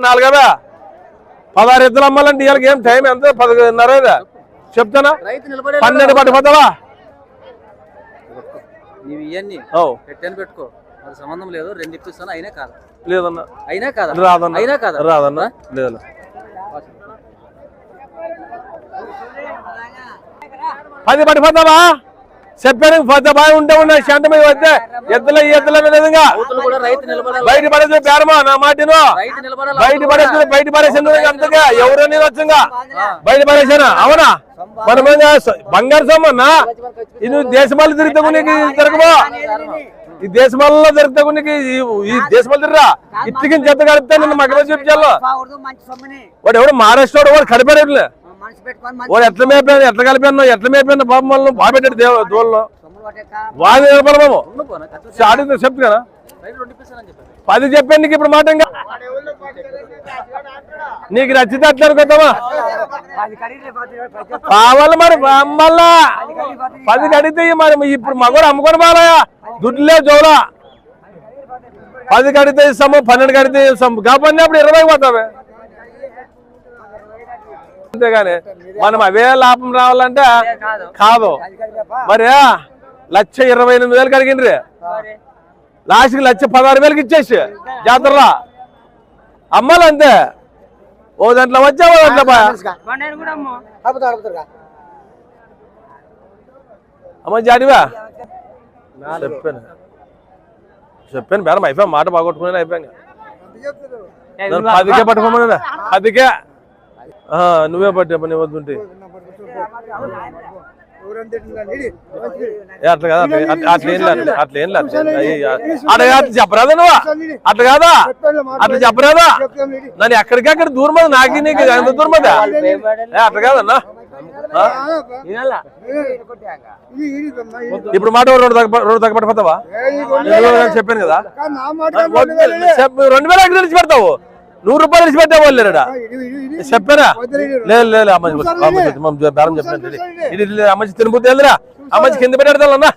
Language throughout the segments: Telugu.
4 16 ఎద్దులు అమ్మాలంటే ఇవాళకి ఏం టైం ఎంత 10:30 చెప్తానా 12 పట్టుకుపోతావా పెట్టుకో సంబంధం లేదు 2 ఇప్పిస్తాను అయినా కాదు లేదన్నా అయినా కాదు రాదన్నా లేదు 10 పట్టుకుపోతావా చెప్పాను బాగా ఉంటే ఉన్నాయి శాంత మీద వస్తే ఎద్దుల విధంగా బయట పడేసి బేరమా నా మాటను బయట పడేసింది అంతగా ఎవరని వచ్చంగా బయట పడేసానా అవునా మనం బంగారు సొమ్మన్నా ఇది దేశమాలు తిరుగుతా నీకు తిరగబో ఈ దేశమాలలో తిరుగుతా నీకు ఈ దేశమాలు తిరరా ఇట్టికి జత కడితే నిన్ను మగ చూపించాలో వాడు ఎవడు మహారాష్ట్ర వాడు కడిపాడు వాడు ఎట్లా మేపాను ఎట్లా కలిపాను ఎట్లా మేపాను బాబు మళ్ళీ బాగా పెట్టాడు దోళ్ళు వాళ్ళు నిలబడము అడిగితే చెప్పు కదా 10 చెప్పాను నీకు ఇప్పుడు మాట ఇంకా నీకు నచ్చితే అట్లా అనుకుంటామా కావాలి మరి మళ్ళా 10 అడిగితే మరి ఇప్పుడు మగవాడు అమ్ముకొని బాలయా దుడ్లే జోలా 10 అడిగితే ఇస్తాము 12 అడిగితే ఇస్తాము కాబట్టి అప్పుడు 20 పోతావే అంతేగాని మనం అవే లాభం రావాలంటే కాదు మరి 1,28,000 కడిగిండ్రి లాస్ట్కి 1,16,000 ఇచ్చేసి జాతరలో అమ్మాలి అంతే ఓ దాంట్లో వచ్చావో దాంట్లో అమ్మ జాడివా చెప్పాను బేరం అయిపోయా మాట బాగొట్టుకుని అయిపోయాను 10కే పట్టుకోమన్నా 10కే నువ్వే పట్టే నీ వద్దుంటే అట్లా కదా అట్లా ఏం లేదు అట్లా చెప్పరాదా నువ్వు అట్లా కాదా అట్లా చెప్పరాదా నన్ను ఎక్కడికక్కడ దూరం నాకి నీకు ఎంత దూరం అట్లా కాదన్నా ఇప్పుడు మాట 2 దగ్గర పట్టుకుపోతావా చెప్పాను కదా 2,000 ఎక్కడ తెచ్చి పెడతావు 100 రూపాయలు తెచ్చి పెట్టే వాళ్ళు లేరా చెప్పారా లేదు బేరం చెప్పాను అమ్మచి తినబుద్ది వెళ్ళరా అమ్మచి కింద పెట్టాడతానన్నా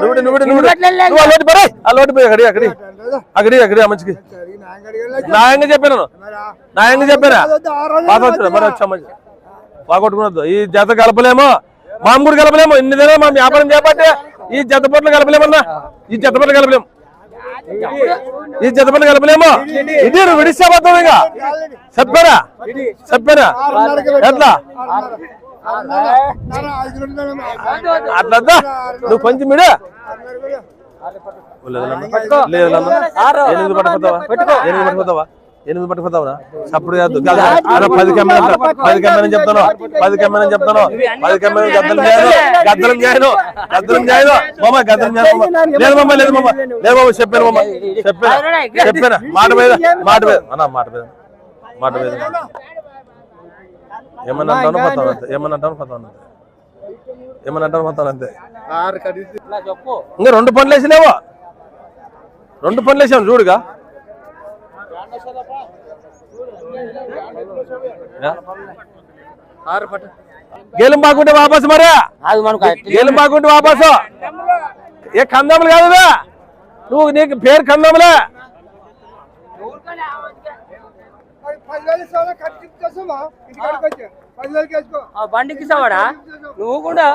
నువ్వు అల్లోటి పరే అల్లోటి పోయి అక్కడి అమ్మచికి న్యాయంగా చెప్పానా బాగా మరి వచ్చి అమ్మచి బాగొట్టుకున్నద్దు ఈ జత కలపలేమో మామ కూడా కలపలేము ఇన్ని దిన మా వ్యాపారం చేపట్టే ఈ జత పొట్లు కలపలేమన్నా ఈ జత పొట్లు కలపలేము ఇది విడిస్తాబోతావు ఇంకా చెప్పారా ఎట్లా అట్లా నువ్వు కొంచెం మిడే ఎనిమిది పట్టుకుపోతావా అప్పుడు కాదు 10 కమ్మని చెప్తాను 10 కమ్మని చెప్తాను 10 కమ్మని గద్దలం చేయను మామ గద్దలం లేదు మమ్మ లేదు మమ్మ చెప్పాను మాట మీద ఏమన్నా అంటాను పోతాను అంతే ఇంకా 2 పనులు వేసినావో 2 పనులు వేసాను చూడుగా గేలం బాగుంటే వాపసు మరే గేలం బాగుంటే వాపసు ఏ కందములు కాదుగా నువ్వు నీకు పేరు కందములే బండికి ఇస్తావాడా నువ్వు కూడా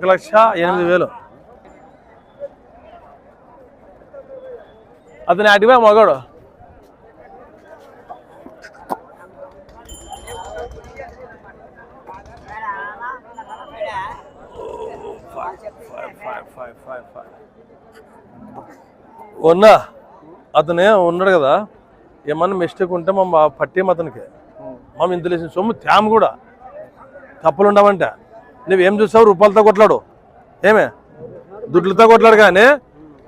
ఒక 1,08,000 అతని అడివా మగాడు ఉన్నా అతనే ఉన్నాడు కదా ఏమన్నా మిస్టేక్ ఉంటే మా పట్టేం అతనికి మేము ఇంత లేచిన సొమ్ము తేమ కూడా తప్పులు ఉండవంటే నువ్వేం చూస్తావు రూపాయలతో కొట్లాడు ఏమే దుడ్లతో కొట్లాడు కానీ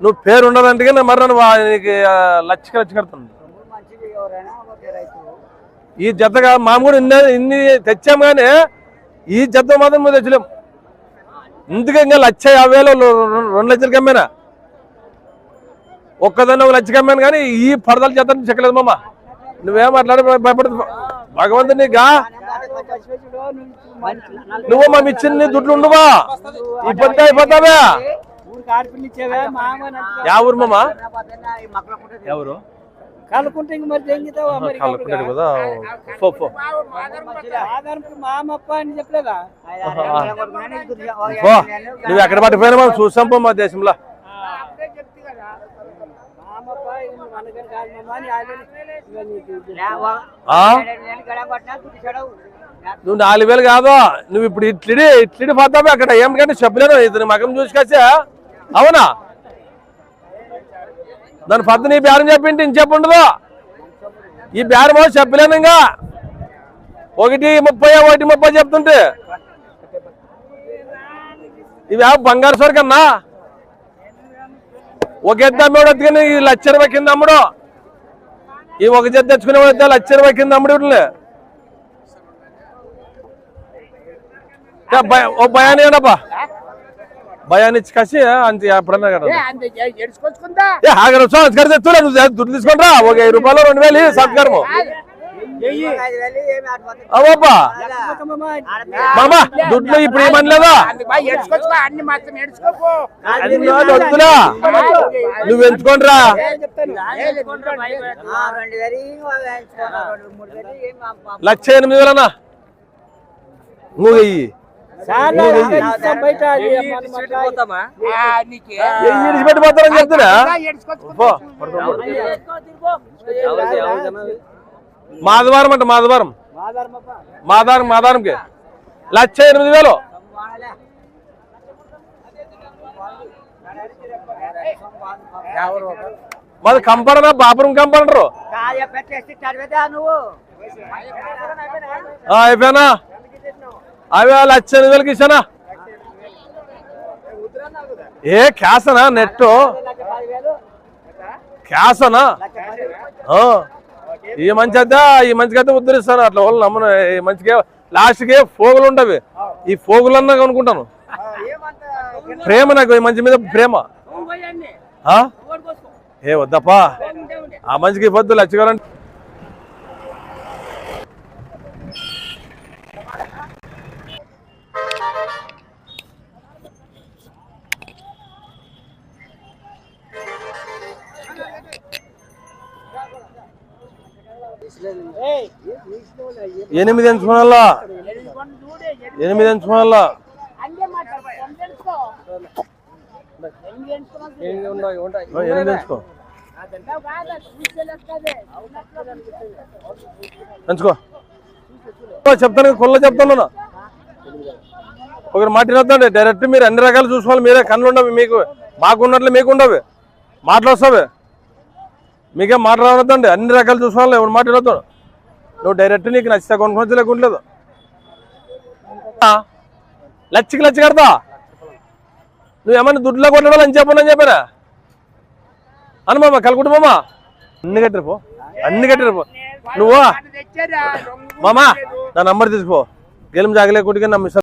నువ్వు పేరు ఉండదంటే మరి నన్ను నీకు లక్ష కడతాను ఈ జతగా మామ కూడా ఇన్ని తెచ్చాము కానీ ఈ జత మాత్రం నువ్వు తెచ్చలేము ఇందుకే ఇంకా 1,50,000 2 లక్షలకి అమ్మేనా ఒక్కదాన్ని ఒక లచ్చ కమ్మాను కానీ ఈ పరదాలు చేత చెక్కలేదు మామ. నువ్వేం మాట్లాడి భయపడదు భగవంతుడు నీకా. నువ్వు మా ఇచ్చిన దుడ్లు ఉండవా ఈ పొద్దు అయిపోతావా? యా ఊరు మామ? ఎవరు కలుకుంటే మరి కలుపుకుంటాడు కదా. మామప్ప అని చెప్పలేదా? నువ్వు ఎక్కడ పట్టిపోయినా మనం చూసాం పో మా దేశంలో. నువ్వు 4,000 కాదు, నువ్వు ఇప్పుడు ఇట్లీ పోతావు అక్కడ. ఏమిటంటే చెప్పలేను ఇతని మగం చూసుకొచ్చా. అవునా? దాని పద్దు నీ బేరం చెప్పింటే ఇంక చెప్పుండదు. ఈ బేరం చెప్పలేను. ఇంకా 1:30 1:30 చెప్తుంటే ఇవి బంగారు సరుకు అన్నా. ఒక ఎద్దు అమ్మేవాడు వద్దుకని ఈ ₹1,00,000 కింద అమ్ముడు. ఈ ఒక జత తెచ్చుకునేవాడు వద్ద ₹1,00,000 కింద అమ్ముడు. ఓ భయాన్ని ఏడబ్బా, భయాన్ని ఇచ్చి కాసి అంతే ఎప్పుడన్నా కదా. నువ్వు దుడ్డు తీసుకుంటా. ఒక ₹5 2,000 సంస్కారము అవబ్బా. మామా దుడ్లు ఇప్పుడు ఏమనలేదా? వద్దులా నువ్వు ఎంచుకోండిరా. ₹1,08,000 నువ్వు వెయ్యి పెట్టిపోతారని చెప్తున్నా. మాధవారం అంట మాధవారం మాధవారంకి ₹1,08,000. మాది కంపడనా బాపురం కంపడరు. అయిపోయానా అవి ₹1,08,000 ఇచ్చానా? ఏ క్యాసనా నెట్ క్యాసనా? ఈ మంచి అయితే ఉద్ధరిస్తాను. అట్లా వాళ్ళు నమ్మను. ఈ మంచిగా లాస్ట్కి ఫోగులు ఉండవి. ఈ ఫోగులన్నా అనుకుంటాను. ప్రేమ నాకు ఈ మంచి మీద ప్రేమ. ఏ వద్దప్పా ఆ మంచికి పొద్దు లచ్చగాలంటే. ఎనిమిది ఎంచుకోవాలా 8 ఎంచుకోవాలా. ఎంచుకో చెప్తాను. కొల్ల చెప్తాను. ఒకరు మాట్లాడుతుండే డైరెక్ట్ మీరు అన్ని రకాలు చూసుకోవాలి. మీరే కళ్ళు ఉండవు మీకు, మాకున్నట్లు మీకు ఉండవు. మాట్లాడొస్తావే మీకేం మాట్లాడద్దండి. అన్ని రకాలు చూసుకోవాలి. ఎవరు మాట్లాడతాడు నువ్వు డైరెక్ట్ నీకు నచ్చితే కొనుక్కొని లేకుంటలేదు. లచ్చికి కడతా. నువ్వేమన్నా దుడ్లో కొట్టడాలని చెప్పానా అని మామ కలుకుంటు అన్ని కట్టిరిపో నువ్వు మామా నా నంబర్ తీసుకో. గెలం జాగలేకుంటే నా మిస్